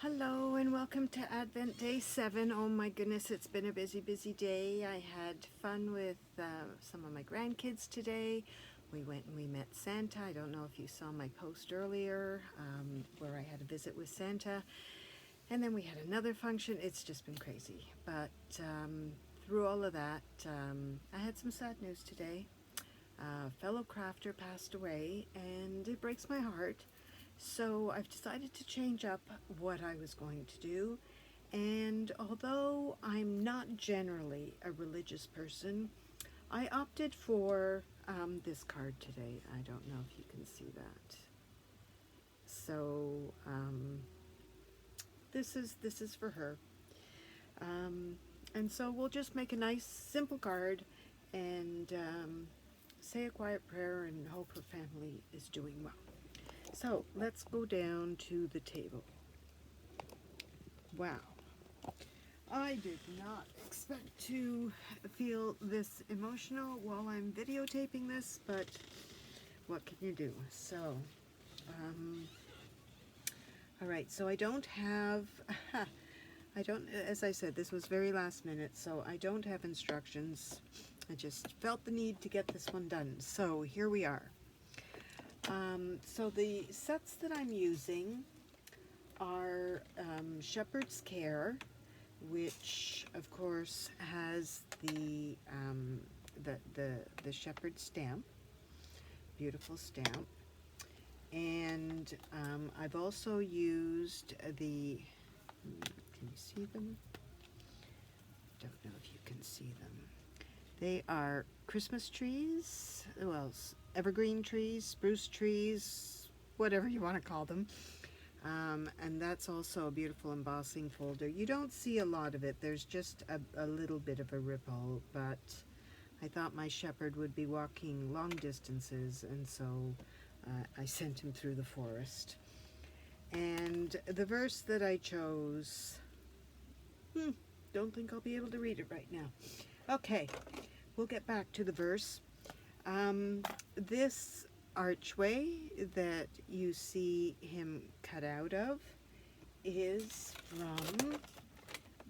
Hello and welcome to Advent Day 7. Oh my goodness, it's been a busy, busy day. I had fun with some of my grandkids today. We went and we met Santa. I don't know if you saw my post earlier where I had a visit with Santa. And then we had another function. It's just been crazy. But through all of that, I had some sad news today. A fellow crafter passed away and it breaks my heart. So I've decided to change up what I was going to do, and although I'm not generally a religious person, I opted for this card today. I don't know if you can see that. So this is for her, and so we'll just make a nice simple card and say a quiet prayer and hope her family is doing well. So let's go down to the table. Wow. I did not expect to feel this emotional while I'm videotaping this, but what can you do? So, all right, so I don't have, as I said, this was very last minute, so I don't have instructions. I just felt the need to get this one done. So here we are. So the sets that I'm using are Shepherd's Care, which of course has the shepherd stamp, beautiful stamp, and I've also used the. Can you see them? Don't know if you can see them. They are Christmas trees, well, evergreen trees, spruce trees, whatever you want to call them. And that's also a beautiful embossing folder. You don't see a lot of it. There's just a little bit of a ripple, but I thought my shepherd would be walking long distances, and so I sent him through the forest. And the verse that I chose, don't think I'll be able to read it right now. Okay, we'll get back to the verse. This archway that you see him cut out of is from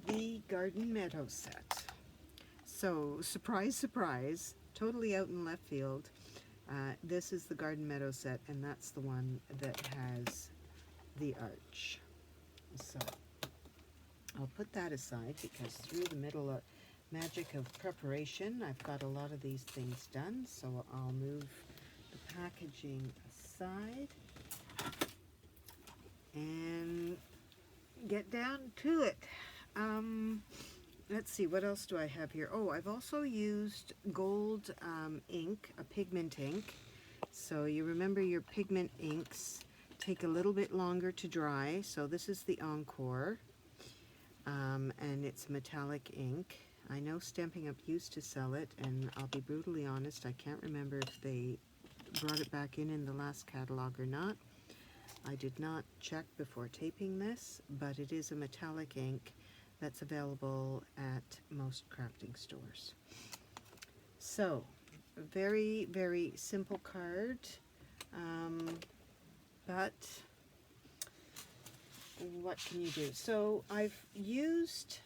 the Garden Meadow set. So, surprise, surprise, totally out in left field. This is the Garden Meadow set, and that's the one that has the arch. So, I'll put that aside because through the middle of magic of preparation, I've got a lot of these things done, so I'll move the packaging aside and get down to it. Let's see, what else do I have here? Oh, I've also used gold ink, a pigment ink. So you remember your pigment inks take a little bit longer to dry. So this is the Encore, and it's metallic ink. I know Stampin' Up! Used to sell it, and I'll be brutally honest, I can't remember if they brought it back in the last catalog or not. I did not check before taping this, but it is a metallic ink that's available at most crafting stores. So, very, very simple card, but what can you do? So I've used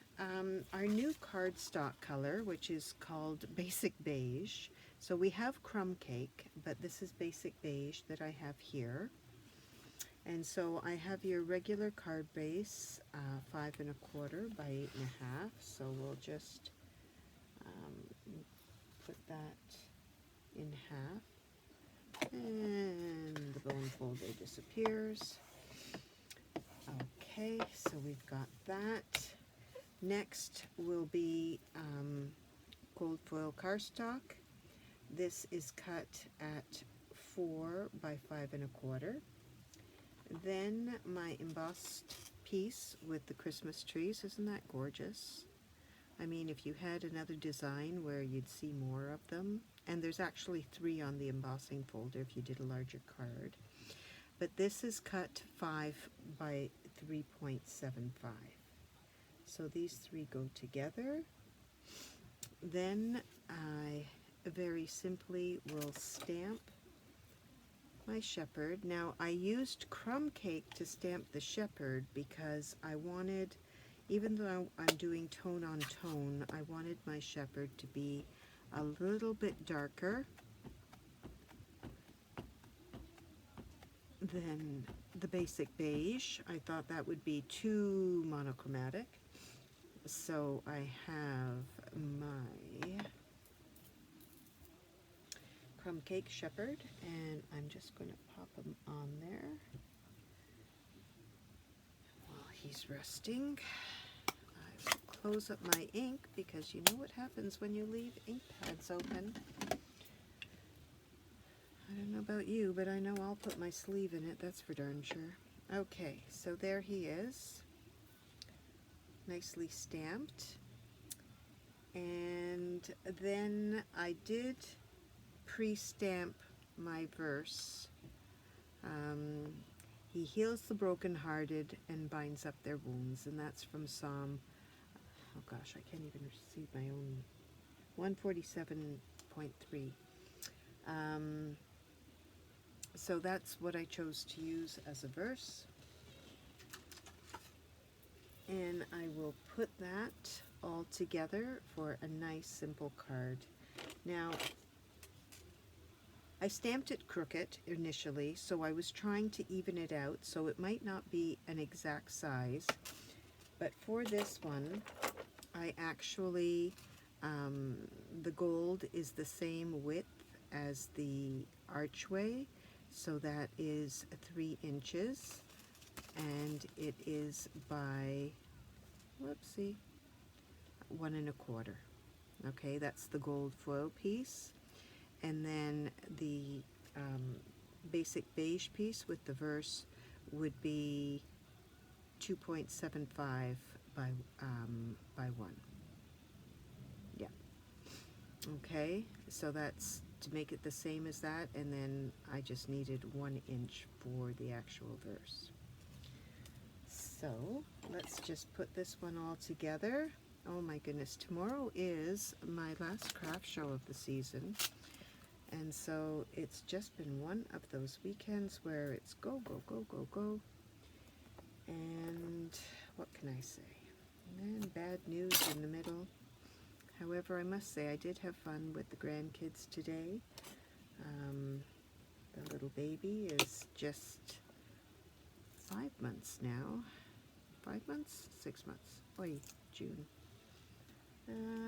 our new cardstock color, which is called Basic Beige. So we have Crumb Cake, but this is Basic Beige that I have here. And so I have your regular card base, 5 1/4 by 8 1/2. So we'll just put that in half, and the bone folder disappears. Okay, so we've got that. Next will be gold foil cardstock. This is cut at 4 by 5 1/4. Then my embossed piece with the Christmas trees. Isn't that gorgeous? I mean, if you had another design where you'd see more of them, and there's actually 3 on the embossing folder if you did a larger card. But this is cut 5 by 3.75. So these 3 go together. Then I very simply will stamp my shepherd. Now I used crumb cake to stamp the shepherd because I wanted, even though I'm doing tone on tone, I wanted my shepherd to be a little bit darker than the basic beige. I thought that would be too monochromatic. So I have my crumb cake shepherd, and I'm just going to pop him on there while he's resting. I will close up my ink because you know what happens when you leave ink pads open. I don't know about you, but I know I'll put my sleeve in it, that's for darn sure. Okay, so there he is, nicely stamped. And then I did pre-stamp my verse. He heals the brokenhearted and binds up their wounds, and that's from Psalm, oh gosh, I can't even see my own, 147.3. So that's what I chose to use as a verse, and I will put that all together for a nice simple card. Now, I stamped it crooked initially, so I was trying to even it out, so it might not be an exact size, but for this one, I actually, the gold is the same width as the archway, so that is 3 inches, and it is by, whoopsie, 1 1/4. Okay, that's the gold foil piece. And then the basic beige piece with the verse would be 2.75 by 1. Yeah. Okay, so that's to make it the same as that, and then I just needed 1 inch for the actual verse. So let's just put this one all together. Oh my goodness, tomorrow is my last craft show of the season. And so it's just been one of those weekends where it's go, go, go, go, go. And what can I say? And then bad news in the middle. However, I must say I did have fun with the grandkids today. The little baby is just 5 months now. 5 months? 6 months. Oy, June.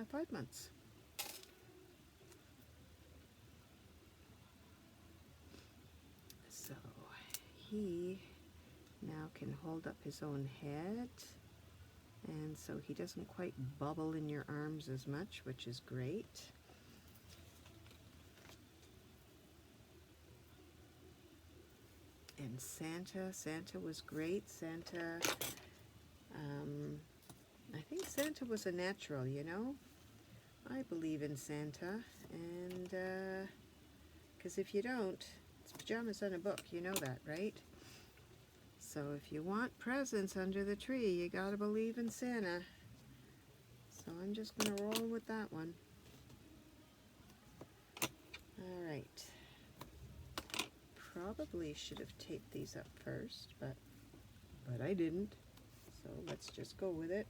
5 months. So he now can hold up his own head, and so he doesn't quite bubble in your arms as much, which is great. And Santa was great. Santa, I think Santa was a natural, you know. I believe in Santa, and because if you don't, it's pajamas on a book, you know that, right? So if you want presents under the tree, you gotta believe in Santa. So I'm just gonna roll with that one. All right. Probably should have taped these up first, but I didn't. So let's just go with it.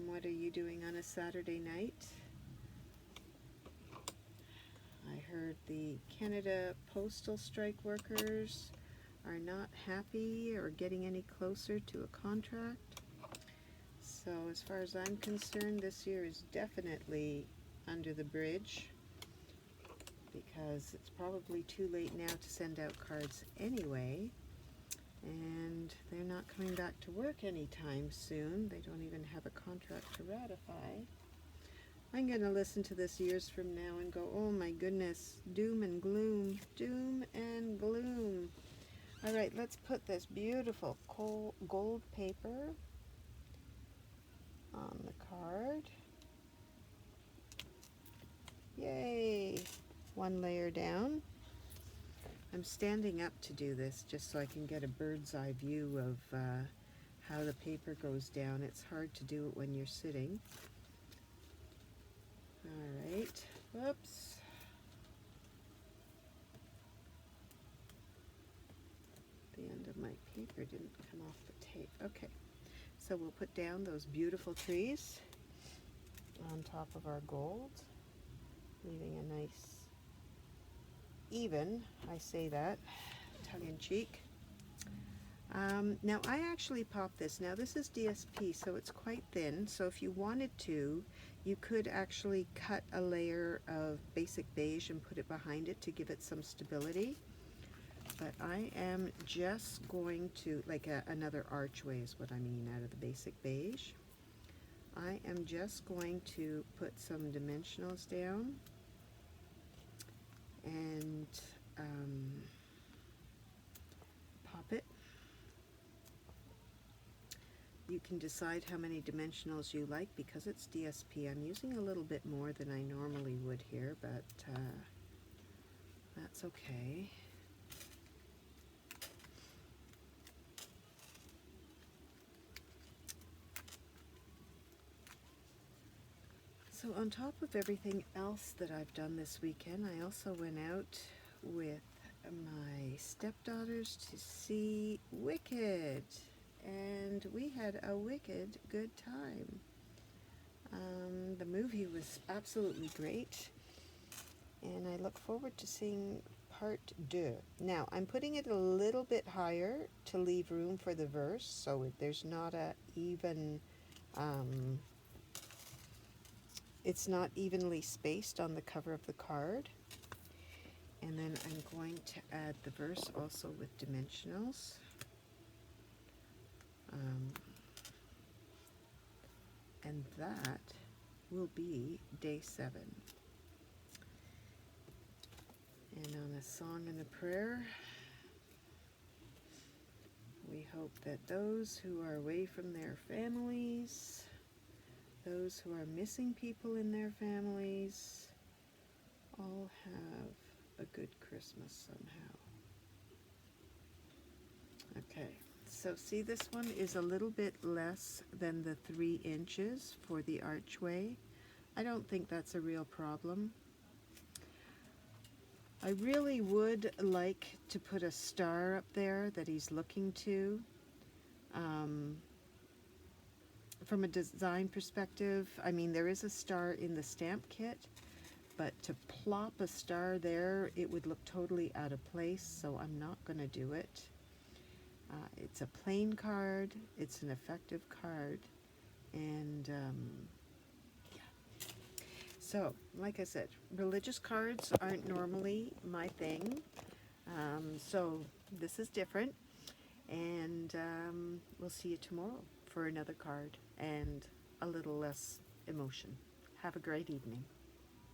What are you doing on a Saturday night? I heard the Canada Postal Strike workers are not happy or getting any closer to a contract. So as far as I'm concerned, this year is definitely under the bridge, because it's probably too late now to send out cards anyway, and they're not coming back to work anytime soon. They don't even have a contract to ratify. I'm going to listen to this years from now and go, oh my goodness, doom and gloom, doom and gloom. All right, let's put this beautiful gold paper on the card. Yay! 1 layer down. I'm standing up to do this just so I can get a bird's eye view of how the paper goes down. It's hard to do it when you're sitting. All right, whoops. the end of my paper didn't come off the tape. Okay, so we'll put down those beautiful trees on top of our gold, leaving a nice even, I say that tongue-in-cheek. Now I actually popped this. Now this is DSP, so it's quite thin, so if you wanted to, you could actually cut a layer of basic beige and put it behind it to give it some stability. But I am just going to, like another archway is what I mean out of the basic beige. I am just going to put some dimensionals down and pop it. You can decide how many dimensionals you like. Because it's DSP, I'm using a little bit more than I normally would here, but that's okay. So on top of everything else that I've done this weekend, I also went out with my stepdaughters to see Wicked, and we had a wicked good time. The movie was absolutely great, and I look forward to seeing part 2. Now, I'm putting it a little bit higher to leave room for the verse, so there's not a even... it's not evenly spaced on the cover of the card. And then I'm going to add the verse also with dimensionals. And that will be day 7. And on a song and a prayer, we hope that those who are away from their families, those who are missing people in their families, all have a good Christmas somehow. Okay, so see, this one is a little bit less than the 3 inches for the archway. I don't think that's a real problem. I really would like to put a star up there that he's looking to. From a design perspective, I mean, there is a star in the stamp kit, but to plop a star there, it would look totally out of place, so I'm not going to do it. It's a plain card, it's an effective card, and yeah. So, like I said, religious cards aren't normally my thing, so this is different, and we'll see you tomorrow for another card and a little less emotion. Have a great evening.